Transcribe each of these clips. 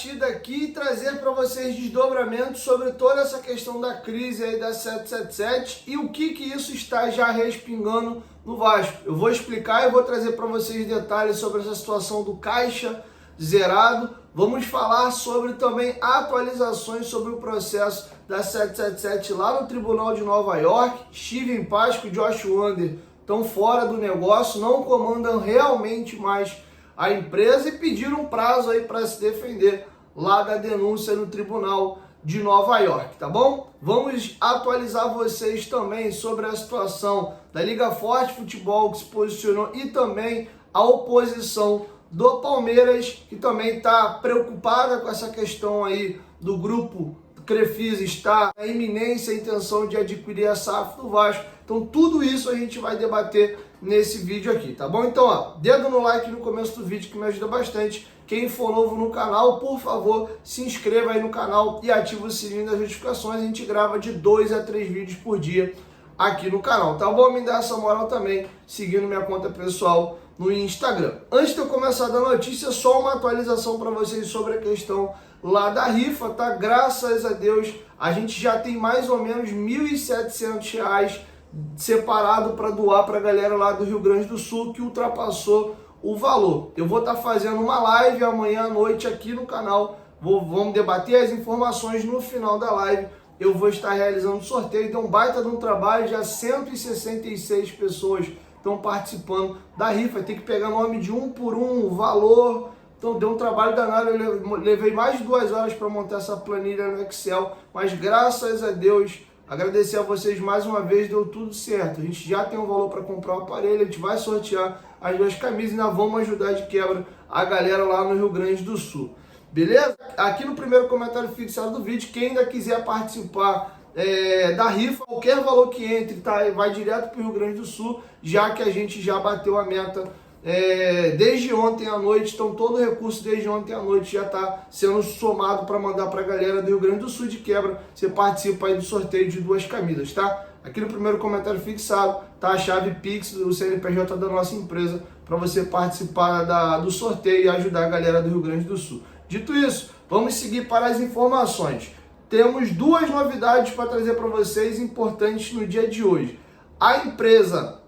batida aqui e trazer para vocês desdobramentos sobre toda essa questão da crise aí da 777 e o que isso está já respingando no Vasco. Eu vou explicar e vou trazer para vocês detalhes sobre essa situação do caixa zerado. Vamos falar sobre também atualizações sobre o processo da 777 lá no Tribunal de Nova York. Steven Pasco e Josh Wander estão fora do negócio, não comandam realmente mais a empresa e pediram um prazo aí para se defender lá da denúncia no Tribunal de Nova York, tá bom? Vamos atualizar vocês também sobre a situação da Liga Forte Futebol que se posicionou e também a oposição do Palmeiras, que também está preocupada com essa questão aí do grupo Crefisa, está a iminência, a intenção de adquirir a SAF do Vasco. Então tudo isso a gente vai debater nesse vídeo aqui, tá bom? Então, ó, dedo no like no começo do vídeo que me ajuda bastante. Quem for novo no canal, por favor, se inscreva aí no canal e ative o sininho das notificações. A gente grava de 2 a 3 vídeos por dia aqui no canal, tá bom? Me dá essa moral também, seguindo minha conta pessoal no Instagram. Antes de eu começar a dar notícia, só uma atualização para vocês sobre a questão lá da rifa, tá? Graças a Deus, a gente já tem mais ou menos R$ 1.700 separado para doar para a galera lá do Rio Grande do Sul, que ultrapassou o valor. Eu vou estar fazendo uma live amanhã à noite aqui no canal, vamos debater as informações no final da live. Eu vou estar realizando um sorteio, então baita de um trabalho, já 166 pessoas estão participando da rifa, tem que pegar nome de um por um, o valor, então deu um trabalho danado, eu levei mais de 2 horas para montar essa planilha no Excel, mas graças a Deus, agradecer a vocês mais uma vez, deu tudo certo, a gente já tem um valor para comprar o aparelho, a gente vai sortear as 2 camisas e ainda vamos ajudar de quebra a galera lá no Rio Grande do Sul. Beleza? Aqui no primeiro comentário fixado do vídeo, quem ainda quiser participar da rifa, qualquer valor que entre, tá, vai direto para o Rio Grande do Sul, já que a gente já bateu a meta desde ontem à noite, então todo o recurso desde ontem à noite já está sendo somado para mandar para a galera do Rio Grande do Sul. De quebra, você participa aí do sorteio de 2 camisas, tá? Aqui no primeiro comentário fixado tá a chave Pix do CNPJ da nossa empresa para você participar do sorteio e ajudar a galera do Rio Grande do Sul. Dito isso, vamos seguir para as informações. Temos 2 novidades para trazer para vocês importantes no dia de hoje. A empresa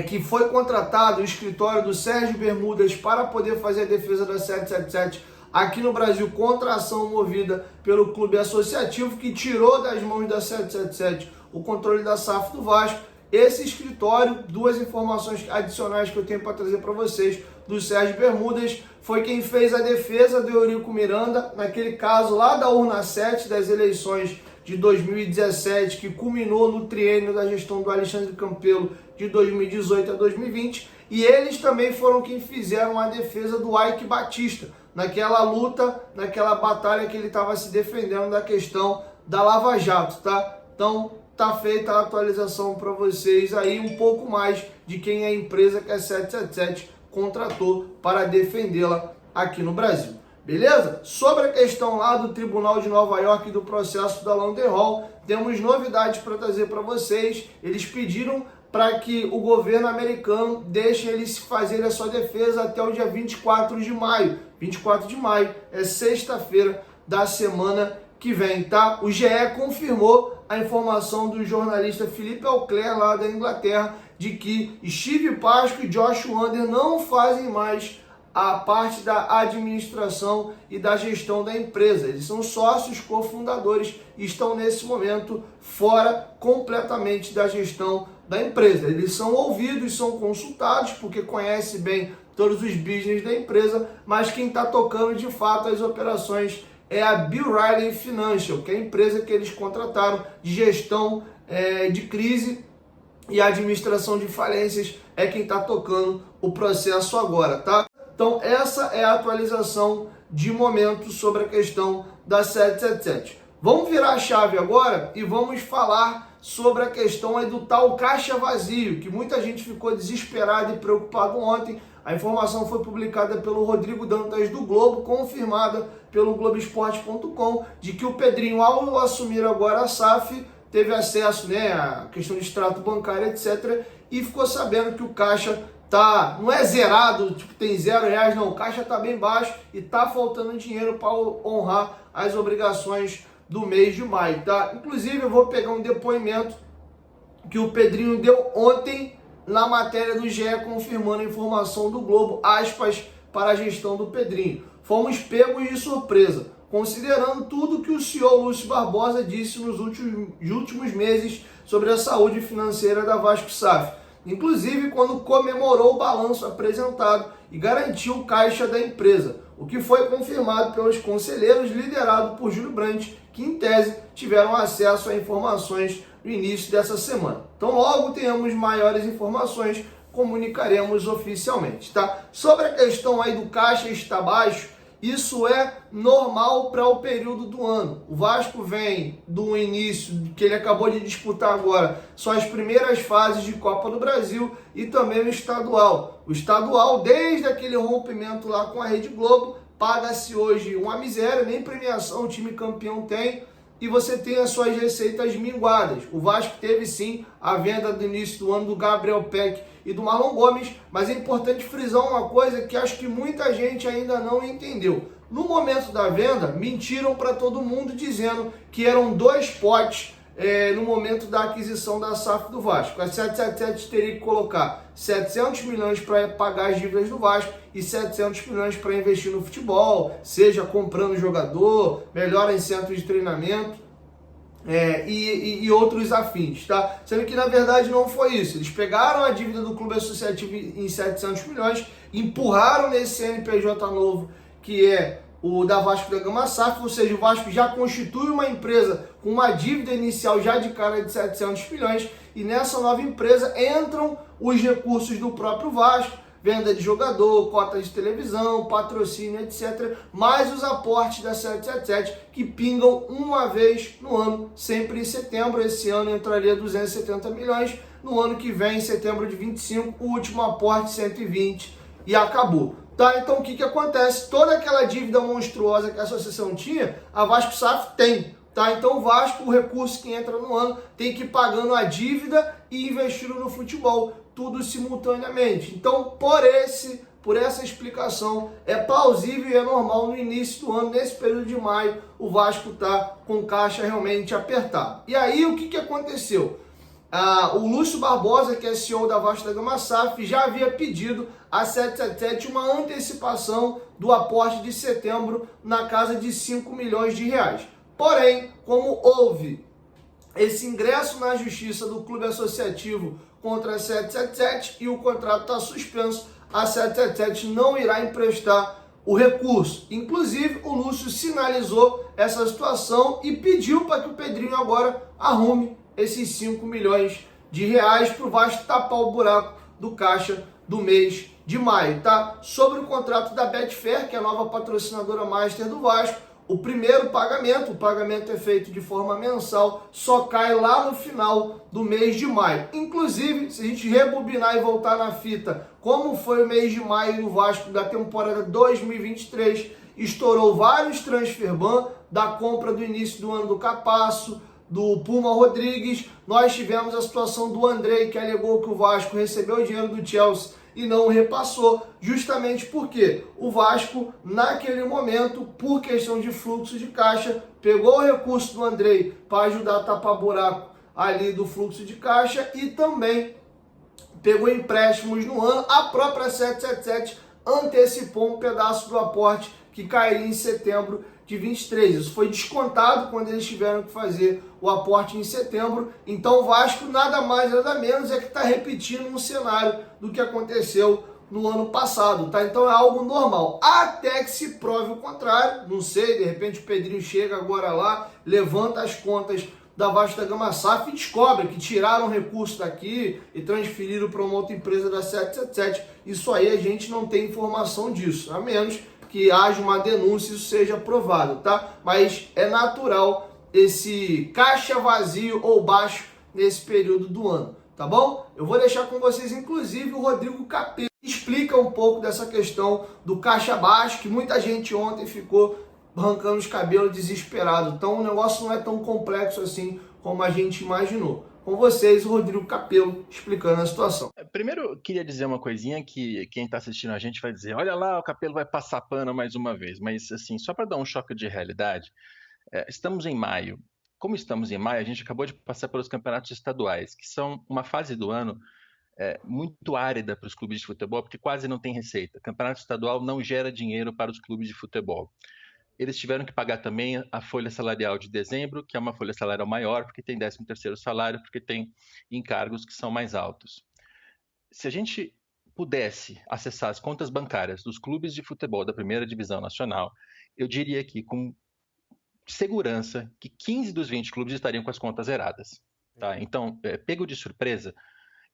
que foi contratada, o escritório do Sérgio Bermudas, para poder fazer a defesa da 777 aqui no Brasil contra a ação movida pelo clube associativo que tirou das mãos da 777 o controle da SAF do Vasco. Esse escritório, 2 informações adicionais que eu tenho para trazer para vocês, do Sérgio Bermudas, foi quem fez a defesa do Eurico Miranda, naquele caso lá da urna 7 das eleições de 2017, que culminou no triênio da gestão do Alexandre Campelo de 2018 a 2020, e eles também foram quem fizeram a defesa do Ike Batista, naquela luta, naquela batalha que ele estava se defendendo da questão da Lava Jato, tá? Então, tá feita a atualização para vocês aí, um pouco mais de quem é a empresa que a 777 contratou para defendê-la aqui no Brasil. Beleza? Sobre a questão lá do Tribunal de Nova York e do processo da London Hall, temos novidades para trazer para vocês. Eles pediram para que o governo americano deixe eles fazerem a sua defesa até o dia 24 de maio. 24 de maio é sexta-feira da semana que vem, tá? O GE confirmou a informação do jornalista Felipe Auclair, lá da Inglaterra, de que Steve Pasco e Josh Wander não fazem mais a parte da administração e da gestão da empresa. Eles são sócios cofundadores e estão nesse momento fora completamente da gestão da empresa. Eles são ouvidos, são consultados porque conhecem bem todos os business da empresa, mas quem está tocando de fato as operações é a B. Riley Financial, que é a empresa que eles contrataram de gestão de crise e administração de falências, é quem está tocando o processo agora, tá? Então essa é a atualização de momento sobre a questão da 777. Vamos virar a chave agora e vamos falar sobre a questão aí do tal caixa vazio, que muita gente ficou desesperada e preocupado ontem. A informação foi publicada pelo Rodrigo Dantas do Globo, confirmada pelo Globoesporte.com, de que o Pedrinho, ao assumir agora a SAF, teve acesso, né, à questão de extrato bancário, etc., e ficou sabendo que o caixa não é zerado, tipo, tem R$0, não. O caixa tá bem baixo e tá faltando dinheiro para honrar as obrigações do mês de maio, tá? Inclusive, eu vou pegar um depoimento que o Pedrinho deu ontem na matéria do GE, confirmando a informação do Globo, aspas, para a gestão do Pedrinho. Fomos pegos de surpresa, considerando tudo que o CEO Lúcio Barbosa disse nos últimos meses sobre a saúde financeira da Vasco SAF. Inclusive quando comemorou o balanço apresentado e garantiu o caixa da empresa, o que foi confirmado pelos conselheiros liderados por Júlio Brandt, que em tese tiveram acesso a informações no início dessa semana. Então logo tenhamos maiores informações, comunicaremos oficialmente, tá? Sobre a questão aí do caixa estar baixo, isso é normal para o período do ano. O Vasco vem do início, que ele acabou de disputar agora, são as primeiras fases de Copa do Brasil e também o estadual. O estadual, desde aquele rompimento lá com a Rede Globo, paga-se hoje uma miséria, nem premiação o time campeão tem, e você tem as suas receitas minguadas. O Vasco teve sim a venda do início do ano do Gabriel Peck e do Marlon Gomes, mas é importante frisar uma coisa que acho que muita gente ainda não entendeu. No momento da venda, mentiram para todo mundo dizendo que eram 2 potes no momento da aquisição da SAF do Vasco. A 777 teria que colocar 700 milhões para pagar as dívidas do Vasco e 700 milhões para investir no futebol, seja comprando jogador, melhora em centros de treinamento e outros afins, tá? Sendo que na verdade não foi isso. Eles pegaram a dívida do clube associativo em 700 milhões, empurraram nesse CNPJ novo, que é o da Vasco da Gama SAF, ou seja, o Vasco já constitui uma empresa com uma dívida inicial já de cara de 700 milhões, e nessa nova empresa entram os recursos do próprio Vasco, venda de jogador, cota de televisão, patrocínio, etc., mais os aportes da 777, que pingam uma vez no ano, sempre em setembro. Esse ano entraria 270 milhões, no ano que vem, em setembro de 25, o último aporte 120 e acabou. Tá, então o que acontece? Toda aquela dívida monstruosa que a associação tinha, a Vasco SAF tem. Tá? Então o Vasco, o recurso que entra no ano, tem que ir pagando a dívida e investindo no futebol, tudo simultaneamente. Então, por essa explicação, é plausível e é normal no início do ano, nesse período de maio, o Vasco tá com caixa realmente apertado. E aí, o que aconteceu? O Lúcio Barbosa, que é CEO da Vasco da Gama SAF, já havia pedido a 777 uma antecipação do aporte de setembro na casa de 5 milhões de reais. Porém, como houve esse ingresso na justiça do clube associativo contra a 777 e o contrato está suspenso, a 777 não irá emprestar o recurso. Inclusive, o Lúcio sinalizou essa situação e pediu para que o Pedrinho agora arrume esses 5 milhões de reais para o Vasco tapar o buraco do caixa do mês de maio, tá? Sobre o contrato da Betfair, que é a nova patrocinadora master do Vasco, o primeiro pagamento, o pagamento é feito de forma mensal, só cai lá no final do mês de maio. Inclusive, se a gente rebobinar e voltar na fita, como foi o mês de maio do Vasco da temporada 2023, estourou vários transfer ban da compra do início do ano do Capasso, do Puma Rodrigues. Nós tivemos a situação do Andrei, que alegou que o Vasco recebeu o dinheiro do Chelsea e não repassou, justamente porque o Vasco, naquele momento, por questão de fluxo de caixa, pegou o recurso do Andrei para ajudar a tapar buraco ali do fluxo de caixa e também pegou empréstimos no ano. A própria 777 antecipou um pedaço do aporte que cairia em setembro de 23. Isso foi descontado quando eles tiveram que fazer o aporte em setembro. Então o Vasco nada mais nada menos é que está repetindo um cenário do que aconteceu no ano passado, tá? Então é algo normal, até que se prove o contrário. Não sei, de repente o Pedrinho chega agora lá, levanta as contas da Vasco da Gama SAF e descobre que tiraram recurso daqui e transferiram para uma outra empresa da 777. Isso aí a gente não tem informação disso, a menos que haja uma denúncia e isso seja provado, tá? Mas é natural esse caixa vazio ou baixo nesse período do ano, tá bom? Eu vou deixar com vocês, inclusive, o Rodrigo Capello, que explica um pouco dessa questão do caixa baixo, que muita gente ontem ficou arrancando os cabelos desesperado. Então o negócio não é tão complexo assim como a gente imaginou. Com vocês, o Rodrigo Capello explicando a situação. Primeiro, eu queria dizer uma coisinha que quem está assistindo a gente vai dizer, olha lá, o Capello vai passar pano mais uma vez. Mas, assim, só para dar um choque de realidade, estamos em maio. Como estamos em maio, a gente acabou de passar pelos campeonatos estaduais, que são uma fase do ano muito árida para os clubes de futebol, porque quase não tem receita. Campeonato estadual não gera dinheiro para os clubes de futebol. Eles tiveram que pagar também a folha salarial de dezembro, que é uma folha salarial maior, porque tem 13º salário, porque tem encargos que são mais altos. Se a gente pudesse acessar as contas bancárias dos clubes de futebol da primeira divisão nacional, eu diria aqui com segurança que 15 dos 20 clubes estariam com as contas zeradas. Tá? Então, pego de surpresa,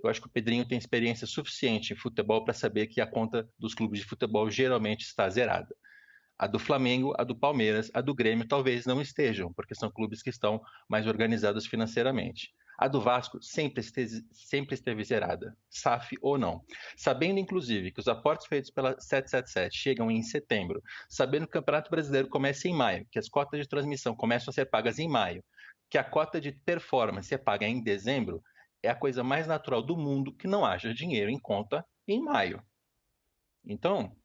eu acho que o Pedrinho tem experiência suficiente em futebol para saber que a conta dos clubes de futebol geralmente está zerada. A do Flamengo, a do Palmeiras, a do Grêmio talvez não estejam, porque são clubes que estão mais organizados financeiramente. A do Vasco sempre esteve zerada, SAF ou não. Sabendo, inclusive, que os aportes feitos pela 777 chegam em setembro, sabendo que o Campeonato Brasileiro começa em maio, que as cotas de transmissão começam a ser pagas em maio, que a cota de performance é paga em dezembro, é a coisa mais natural do mundo que não haja dinheiro em conta em maio. Então,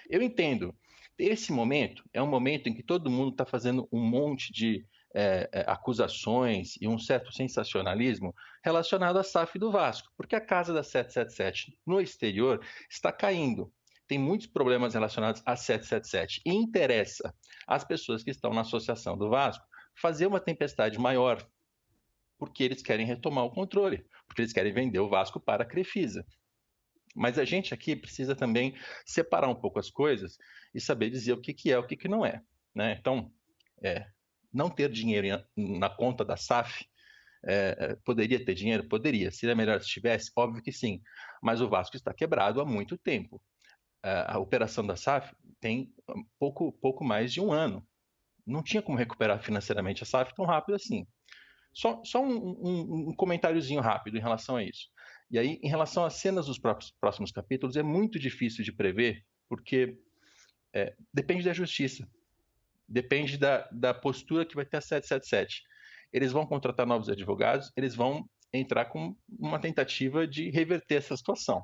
eu entendo. Esse momento é um momento em que todo mundo está fazendo um monte de acusações e um certo sensacionalismo relacionado à SAF do Vasco, porque a casa da 777 no exterior está caindo. Tem muitos problemas relacionados à 777 e interessa às pessoas que estão na associação do Vasco fazer uma tempestade maior, porque eles querem retomar o controle, porque eles querem vender o Vasco para a Crefisa. Mas a gente aqui precisa também separar um pouco as coisas e saber dizer o que é, o que não é. Né? Então, não ter dinheiro na conta da SAF, poderia ter dinheiro? Poderia. Seria melhor se tivesse? Óbvio que sim. Mas o Vasco está quebrado há muito tempo. A operação da SAF tem pouco mais de um ano. Não tinha como recuperar financeiramente a SAF tão rápido assim. Só um comentáriozinho rápido em relação a isso. E aí, em relação às cenas dos próximos capítulos, é muito difícil de prever, porque depende da justiça, depende da postura que vai ter a 777. Eles vão contratar novos advogados, eles vão entrar com uma tentativa de reverter essa situação.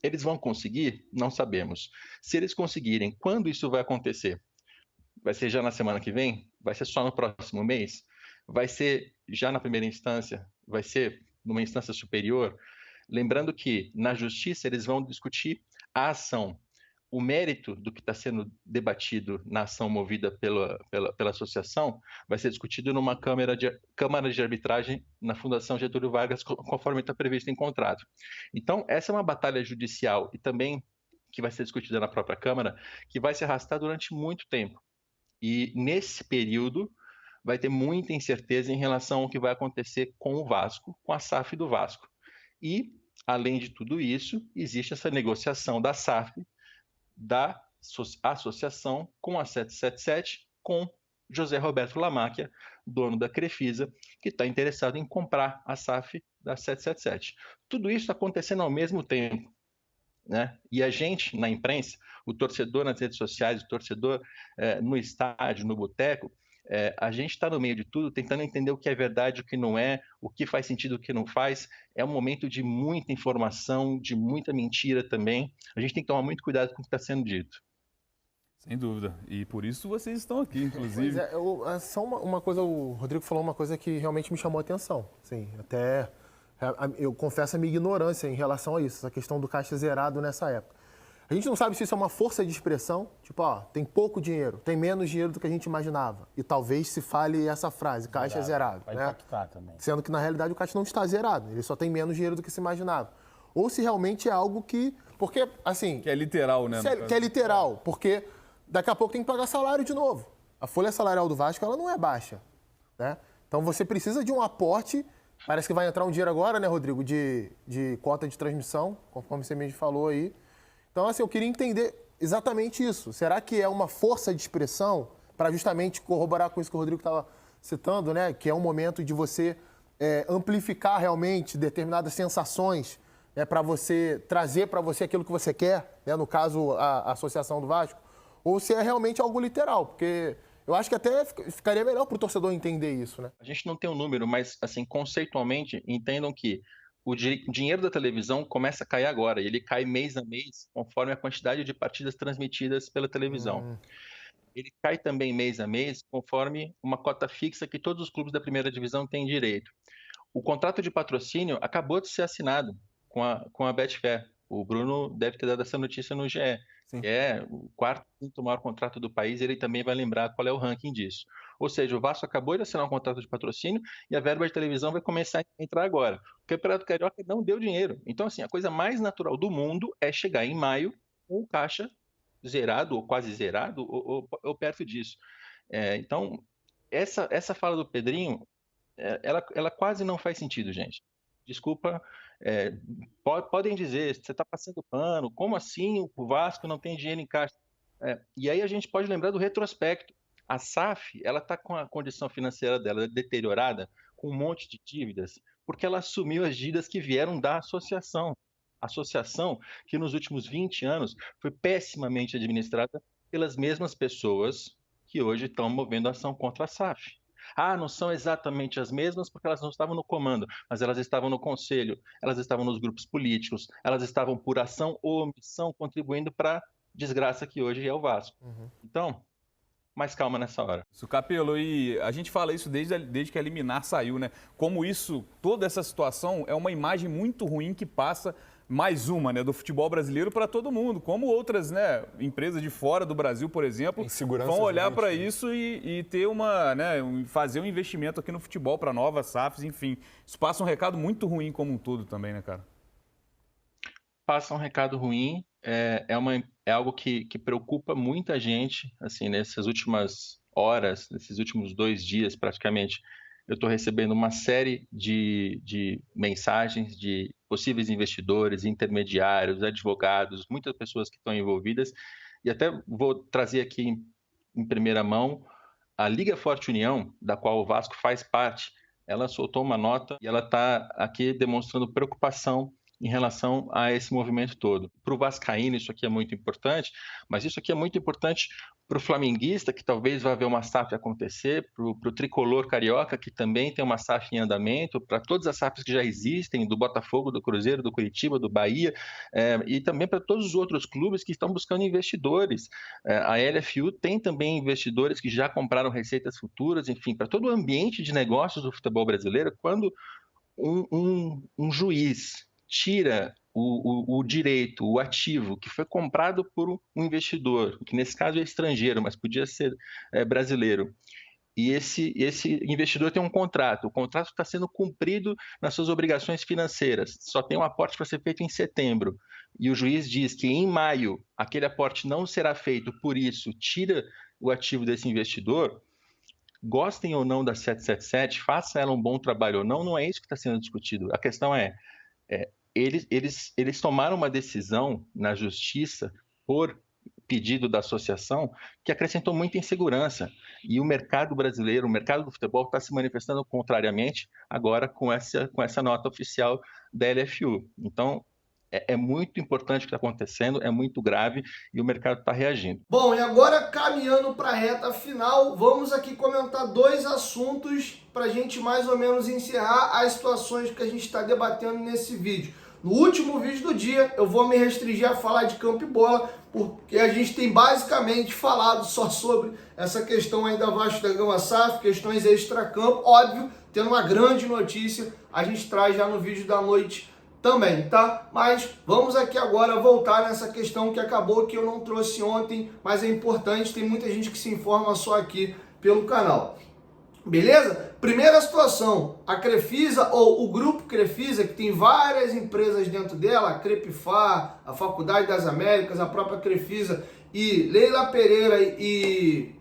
Eles vão conseguir? Não sabemos. Se eles conseguirem, quando isso vai acontecer? Vai ser já na semana que vem? Vai ser só no próximo mês? Vai ser já na primeira instância? Vai ser numa instância superior? Lembrando que na justiça eles vão discutir a ação. O mérito do que está sendo debatido na ação movida pela associação vai ser discutido numa Câmara de Arbitragem na Fundação Getúlio Vargas, conforme está previsto em contrato. Então, essa é uma batalha judicial e também que vai ser discutida na própria Câmara, que vai se arrastar durante muito tempo. E nesse período vai ter muita incerteza em relação ao que vai acontecer com o Vasco, com a SAF do Vasco. E, além de tudo isso, existe essa negociação da SAF, da associação com a 777, com José Roberto Lamáquia, dono da Crefisa, que está interessado em comprar a SAF da 777. Tudo isso está acontecendo ao mesmo tempo. Né? E a gente, na imprensa, o torcedor nas redes sociais, o torcedor no estádio, no boteco, a gente está no meio de tudo, tentando entender o que é verdade, o que não é, o que faz sentido, o que não faz. É um momento de muita informação, de muita mentira também. A gente tem que tomar muito cuidado com o que está sendo dito. Sem dúvida. E por isso vocês estão aqui, inclusive. Só uma coisa, o Rodrigo falou uma coisa que realmente me chamou a atenção. Assim, até eu confesso a minha ignorância em relação a isso, essa questão do caixa zerado nessa época. A gente não sabe se isso é uma força de expressão, tipo, tem pouco dinheiro, tem menos dinheiro do que a gente imaginava. E talvez se fale essa frase, caixa zerado. Vai né? impactar também. Sendo que, na realidade, o caixa não está zerado, ele só tem menos dinheiro do que se imaginava. Ou se realmente é algo que... Porque, assim... Que é literal, né? Que é literal, porque daqui a pouco tem que pagar salário de novo. A folha salarial do Vasco, ela não é baixa. Né? Então, você precisa de um aporte. Parece que vai entrar um dinheiro agora, né, Rodrigo, de cota de transmissão, conforme você mesmo falou aí. Então, assim, eu queria entender exatamente isso. Será que é uma força de expressão para justamente corroborar com isso que o Rodrigo estava citando, né? Que é um momento de você amplificar realmente determinadas sensações, né, para você trazer para você aquilo que você quer, né? No caso, a Associação do Vasco. Ou se é realmente algo literal, porque eu acho que até ficaria melhor para o torcedor entender isso, né? A gente não tem um número, mas, assim, conceitualmente, entendam que o dinheiro da televisão começa a cair agora, e ele cai mês a mês, conforme a quantidade de partidas transmitidas pela televisão. Ele cai também mês a mês, conforme uma cota fixa que todos os clubes da primeira divisão têm direito. O contrato de patrocínio acabou de ser assinado com a Betfair. O Bruno deve ter dado essa notícia no GE. Sim. Que é o quarto, quinto maior contrato do país, ele também vai lembrar qual é o ranking disso. Ou seja, o Vasco acabou de assinar um contrato de patrocínio e a verba de televisão vai começar a entrar agora. O Campeonato Carioca não deu dinheiro. Então, assim, a coisa mais natural do mundo é chegar em maio com o caixa zerado, ou quase zerado, ou perto disso. Então, essa fala do Pedrinho, ela quase não faz sentido, gente. Desculpa, podem dizer, você está passando pano, como assim o Vasco não tem dinheiro em caixa? E aí a gente pode lembrar do retrospecto. A SAF, ela está com a condição financeira dela deteriorada, com um monte de dívidas, porque ela assumiu as dívidas que vieram da associação. Associação que nos últimos 20 anos foi pessimamente administrada pelas mesmas pessoas que hoje estão movendo ação contra a SAF. Não são exatamente as mesmas porque elas não estavam no comando, mas elas estavam no conselho, elas estavam nos grupos políticos, elas estavam por ação ou omissão contribuindo para a desgraça que hoje é o Vasco. Então, mais calma nessa hora. Isso, Capello, e a gente fala isso desde que a liminar saiu, né? Como isso, toda essa situação é uma imagem muito ruim que passa mais uma, né, do futebol brasileiro para todo mundo, como outras, né, empresas de fora do Brasil, por exemplo, vão olhar para isso e ter fazer um investimento aqui no futebol para novas SAFs, enfim. Isso passa um recado muito ruim como um todo também, né, cara? Passa um recado ruim, é algo que preocupa muita gente, assim, nessas últimas horas, nesses últimos 2 dias praticamente. Eu estou recebendo uma série de mensagens de possíveis investidores, intermediários, advogados, muitas pessoas que estão envolvidas. E até vou trazer aqui em primeira mão a Liga Forte União, da qual o Vasco faz parte. Ela soltou uma nota e ela está aqui demonstrando preocupação em relação a esse movimento todo. Para o vascaíno isso aqui é muito importante, mas isso aqui é muito importante para o flamenguista, que talvez vá ver uma SAF acontecer, para o tricolor carioca, que também tem uma SAF em andamento, para todas as SAFs que já existem, do Botafogo, do Cruzeiro, do Curitiba, do Bahia, e também para todos os outros clubes que estão buscando investidores. A LFU tem também investidores que já compraram receitas futuras, enfim, para todo o ambiente de negócios do futebol brasileiro, quando um juiz tira o direito, o ativo que foi comprado por um investidor, que nesse caso é estrangeiro, mas podia ser brasileiro, e esse investidor tem um contrato, o contrato está sendo cumprido nas suas obrigações financeiras, só tem um aporte para ser feito em setembro, e o juiz diz que em maio aquele aporte não será feito, por isso tira o ativo desse investidor. Gostem ou não da 777, faça ela um bom trabalho ou não é isso que está sendo discutido. A questão eles tomaram uma decisão na justiça por pedido da associação que acrescentou muita insegurança. E o mercado brasileiro, o mercado do futebol está se manifestando contrariamente agora com essa nota oficial da LFU. Então, é muito importante o que está acontecendo, é muito grave e o mercado está reagindo. Bom, e agora caminhando para a reta final, vamos aqui comentar 2 assuntos para a gente mais ou menos encerrar as situações que a gente está debatendo nesse vídeo. No último vídeo do dia, eu vou me restringir a falar de campo e bola, porque a gente tem basicamente falado só sobre essa questão aí da Vasco da Gama SAF, questões extra-campo. Óbvio, tendo uma grande notícia, a gente traz já no vídeo da noite também, tá? Mas vamos aqui agora voltar nessa questão que acabou, que eu não trouxe ontem, mas é importante, tem muita gente que se informa só aqui pelo canal. Beleza? Primeira situação, a Crefisa ou o Grupo Crefisa, que tem várias empresas dentro dela, a Crepifar, a Faculdade das Américas, a própria Crefisa e Leila Pereira e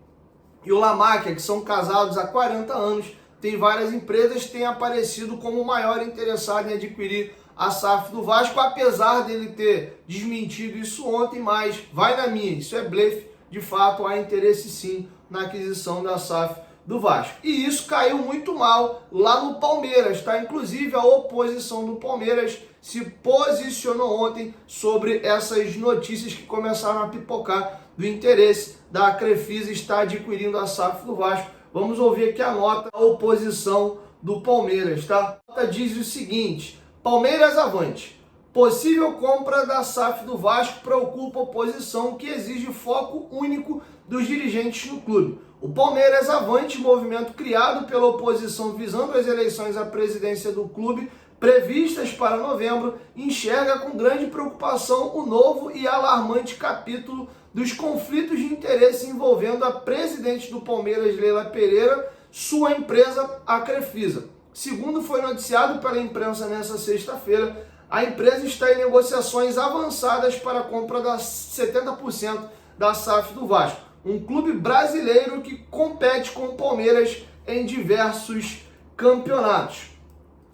o Lamáquia, que são casados há 40 anos, tem várias empresas, tem aparecido como o maior interessado em adquirir a SAF do Vasco, apesar dele ter desmentido isso ontem, mas vai na minha, isso é blefe, de fato há interesse sim na aquisição da SAF do Vasco. E isso caiu muito mal lá no Palmeiras, tá? Inclusive a oposição do Palmeiras se posicionou ontem sobre essas notícias que começaram a pipocar do interesse da Crefisa estar adquirindo a SAF do Vasco. Vamos ouvir aqui a nota da oposição do Palmeiras, tá? A nota diz o seguinte: Palmeiras avante. Possível compra da SAF do Vasco preocupa a oposição que exige foco único dos dirigentes no clube. O Palmeiras avante, movimento criado pela oposição visando as eleições à presidência do clube, previstas para novembro, enxerga com grande preocupação o novo e alarmante capítulo dos conflitos de interesse envolvendo a presidente do Palmeiras, Leila Pereira, sua empresa, a Crefisa. Segundo foi noticiado pela imprensa nesta sexta-feira, a empresa está em negociações avançadas para a compra das 70% da SAF do Vasco, um clube brasileiro que compete com o Palmeiras em diversos campeonatos.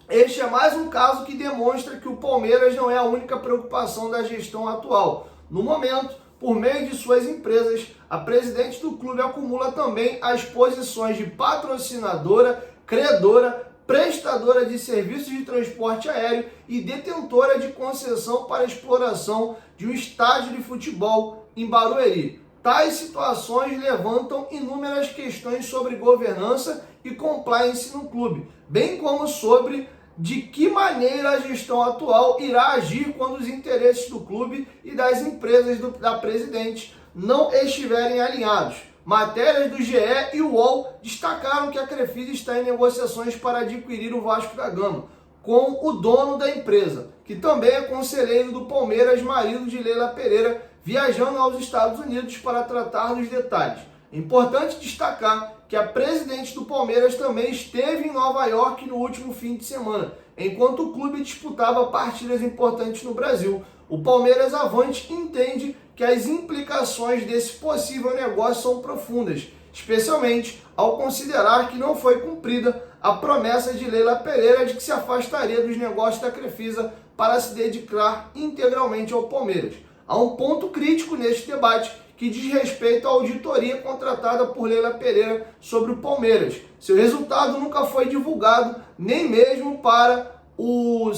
Este é mais um caso que demonstra que o Palmeiras não é a única preocupação da gestão atual. No momento, por meio de suas empresas, a presidente do clube acumula também as posições de patrocinadora, credora, prestadora de serviços de transporte aéreo e detentora de concessão para exploração de um estádio de futebol em Barueri. Tais situações levantam inúmeras questões sobre governança e compliance no clube, bem como sobre de que maneira a gestão atual irá agir quando os interesses do clube e das empresas da presidente não estiverem alinhados. Matérias do GE e o UOL destacaram que a Crefisa está em negociações para adquirir o Vasco da Gama, com o dono da empresa, que também é conselheiro do Palmeiras, marido de Leila Pereira, viajando aos Estados Unidos para tratar dos detalhes. É importante destacar que a presidente do Palmeiras também esteve em Nova York no último fim de semana, enquanto o clube disputava partidas importantes no Brasil. O Palmeiras avante entende que as implicações desse possível negócio são profundas, especialmente ao considerar que não foi cumprida a promessa de Leila Pereira de que se afastaria dos negócios da Crefisa para se dedicar integralmente ao Palmeiras. Há um ponto crítico neste debate que diz respeito à auditoria contratada por Leila Pereira sobre o Palmeiras. Seu resultado nunca foi divulgado, nem mesmo para o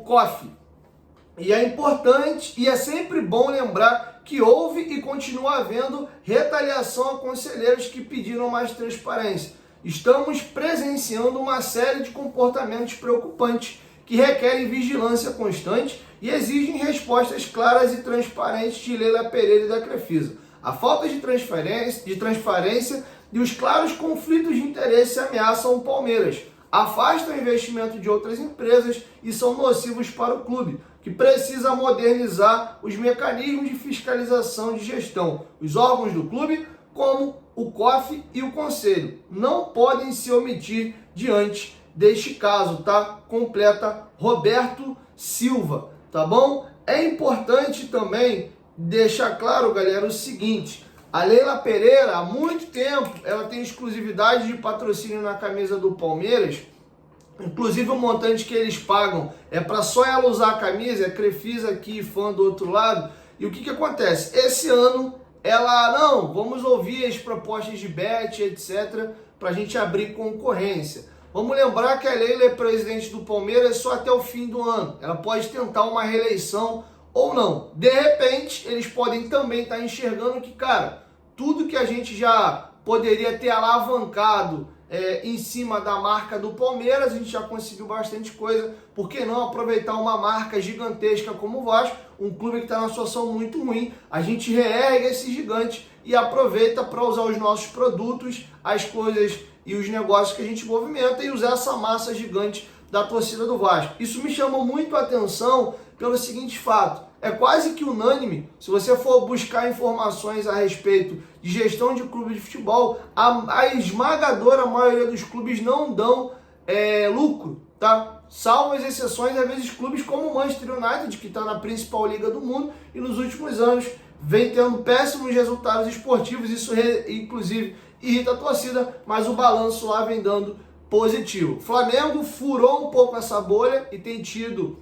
COF. E é importante e é sempre bom lembrar que houve e continua havendo retaliação a conselheiros que pediram mais transparência. Estamos presenciando uma série de comportamentos preocupantes que requerem vigilância constante e exigem respostas claras e transparentes de Leila Pereira e da Crefisa. A falta de transparência e os claros conflitos de interesse ameaçam o Palmeiras, afastam o investimento de outras empresas e são nocivos para o clube, que precisa modernizar os mecanismos de fiscalização de gestão. Os órgãos do clube, como o COF e o Conselho, não podem se omitir diante deste caso, tá? Completa Roberto Silva, tá bom? É importante também deixar claro, galera, o seguinte: a Leila Pereira, há muito tempo, ela tem exclusividade de patrocínio na camisa do Palmeiras. Inclusive o montante que eles pagam é para só ela usar a camisa, é Crefisa aqui e fã do outro lado. E o que acontece? Esse ano ela, não, vamos ouvir as propostas de bet, etc, para a gente abrir concorrência. Vamos lembrar que a Leila é presidente do Palmeiras só até o fim do ano. Ela pode tentar uma reeleição ou não. De repente, eles podem também estar enxergando que, cara, tudo que a gente já poderia ter alavancado em cima da marca do Palmeiras, a gente já conseguiu bastante coisa. Por que não aproveitar uma marca gigantesca como o Vasco, um clube que está numa situação muito ruim? A gente reergue esse gigante e aproveita para usar os nossos produtos, as coisas e os negócios que a gente movimenta e usar essa massa gigante da torcida do Vasco. Isso me chamou muito a atenção pelo seguinte fato: é quase que unânime, se você for buscar informações a respeito de gestão de clube de futebol, a esmagadora maioria dos clubes não dão lucro, tá? Salvo as exceções, às vezes clubes como o Manchester United, que está na principal liga do mundo e nos últimos anos vem tendo péssimos resultados esportivos, isso inclusive irrita a torcida, mas o balanço lá vem dando positivo. Flamengo furou um pouco essa bolha e tem tido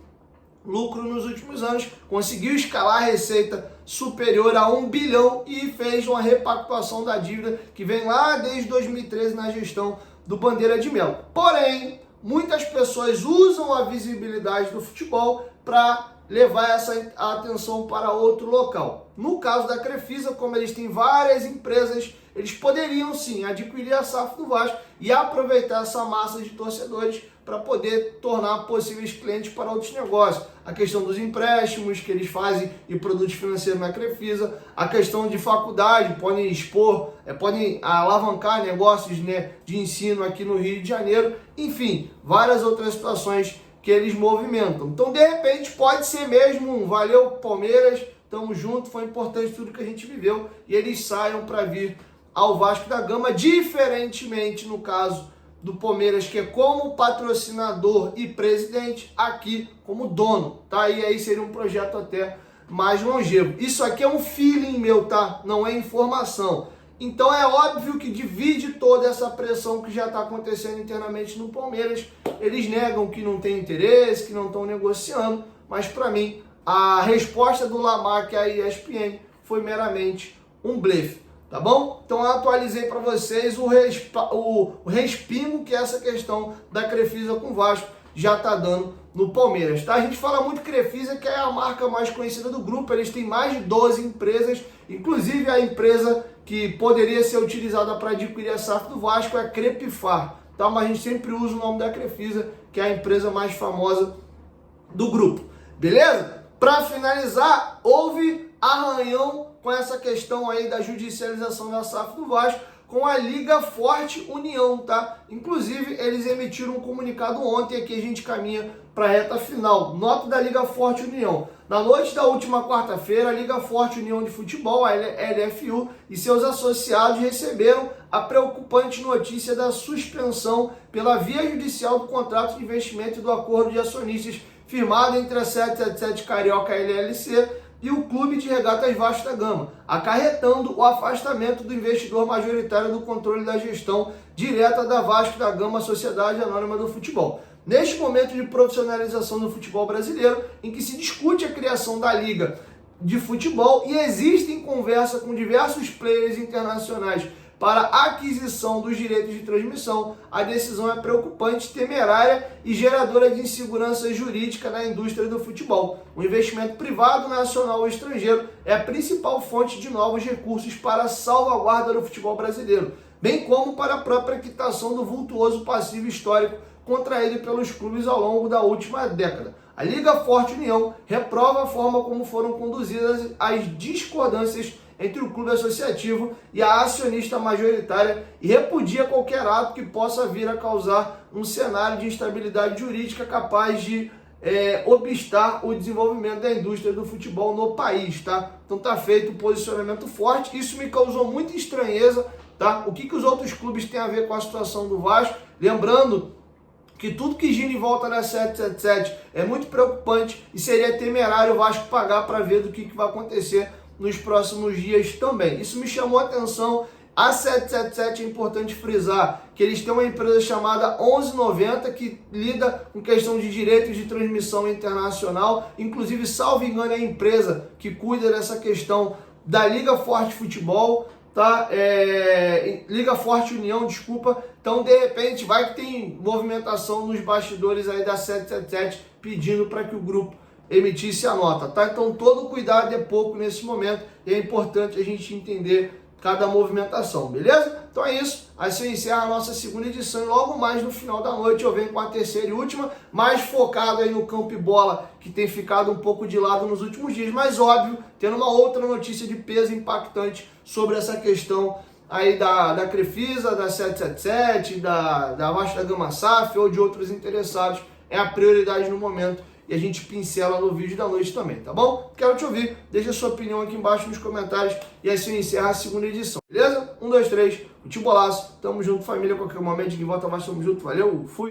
lucro nos últimos anos, conseguiu escalar a receita superior a 1 bilhão e fez uma repactuação da dívida que vem lá desde 2013 na gestão do Bandeira de Melo. Porém, muitas pessoas usam a visibilidade do futebol para levar essa atenção para outro local. No caso da Crefisa, como eles têm várias empresas, eles poderiam sim adquirir a SAF do Vasco e aproveitar essa massa de torcedores para poder tornar possíveis clientes para outros negócios. A questão dos empréstimos que eles fazem e produtos financeiros na Crefisa, a questão de faculdade, podem expor, podem alavancar negócios, né, de ensino aqui no Rio de Janeiro, enfim, várias outras situações que eles movimentam. Então, de repente, pode ser mesmo um valeu Palmeiras, tamo junto, foi importante tudo que a gente viveu e eles saiam para vir ao Vasco da Gama, diferentemente no caso do Palmeiras, que é como patrocinador e presidente, aqui como dono, tá? E aí seria um projeto até mais longevo. Isso aqui é um feeling meu, tá? Não é informação. Então é óbvio que divide toda essa pressão que já está acontecendo internamente no Palmeiras. Eles negam que não tem interesse, que não estão negociando, mas para mim a resposta do Lamar, que é a ESPN, foi meramente um blefe. Tá bom? Então eu atualizei para vocês o respingo que essa questão da Crefisa com o Vasco já tá dando no Palmeiras, tá? A gente fala muito Crefisa, que é a marca mais conhecida do grupo, eles têm mais de 12 empresas, inclusive a empresa que poderia ser utilizada para adquirir a SAF do Vasco é a Crepifar, tá? Mas a gente sempre usa o nome da Crefisa, que é a empresa mais famosa do grupo, beleza? Para finalizar, houve arranhão com essa questão aí da judicialização da SAF do Vasco com a Liga Forte União, tá? Inclusive, eles emitiram um comunicado ontem, aqui a gente caminha para a reta final. Nota da Liga Forte União. Na noite da última quarta-feira, a Liga Forte União de Futebol, a LFU, e seus associados receberam a preocupante notícia da suspensão pela via judicial do contrato de investimento e do acordo de acionistas firmado entre a 777 Carioca LLC e o Clube de Regatas Vasco da Gama, acarretando o afastamento do investidor majoritário do controle da gestão direta da Vasco da Gama, Sociedade Anônima do Futebol. Neste momento de profissionalização do futebol brasileiro, em que se discute a criação da Liga de Futebol e existem conversas com diversos players internacionais para a aquisição dos direitos de transmissão, a decisão é preocupante, temerária e geradora de insegurança jurídica na indústria do futebol. O investimento privado, nacional ou estrangeiro é a principal fonte de novos recursos para a salvaguarda do futebol brasileiro, bem como para a própria quitação do vultuoso passivo histórico contraído pelos clubes ao longo da última década. A Liga Forte União reprova a forma como foram conduzidas as discordâncias entre o clube associativo e a acionista majoritária e repudia qualquer ato que possa vir a causar um cenário de instabilidade jurídica capaz de obstar o desenvolvimento da indústria do futebol no país, tá? Então tá feito um posicionamento forte, isso me causou muita estranheza, tá? O que os outros clubes têm a ver com a situação do Vasco? Lembrando que tudo que gira em volta da 777 é muito preocupante e seria temerário o Vasco pagar para ver do que vai acontecer nos próximos dias também. Isso me chamou a atenção. A 777 é importante frisar que eles têm uma empresa chamada 1190 que lida com questão de direitos de transmissão internacional, inclusive, salvo engano, é a empresa que cuida dessa questão da Liga Forte Futebol, tá? Liga Forte União, desculpa. Então, de repente, vai que tem movimentação nos bastidores aí da 777 pedindo para que o grupo emitisse a nota, tá? Então todo cuidado é pouco nesse momento e é importante a gente entender cada movimentação, beleza? Então é isso, assim encerra a nossa segunda edição e logo mais no final da noite eu venho com a terceira e última, mais focado aí no campo e bola, que tem ficado um pouco de lado nos últimos dias, mas óbvio, tendo uma outra notícia de peso impactante sobre essa questão aí da Crefisa, da 777, da Vasco da Gama SAF ou de outros interessados, é a prioridade no momento. E a gente pincela no vídeo da noite também, tá bom? Quero te ouvir, deixa a sua opinião aqui embaixo nos comentários e assim encerra a segunda edição, beleza? 1, 2, 3, futebolaço, tamo junto família, qualquer momento de volta mais, tamo junto, valeu, fui!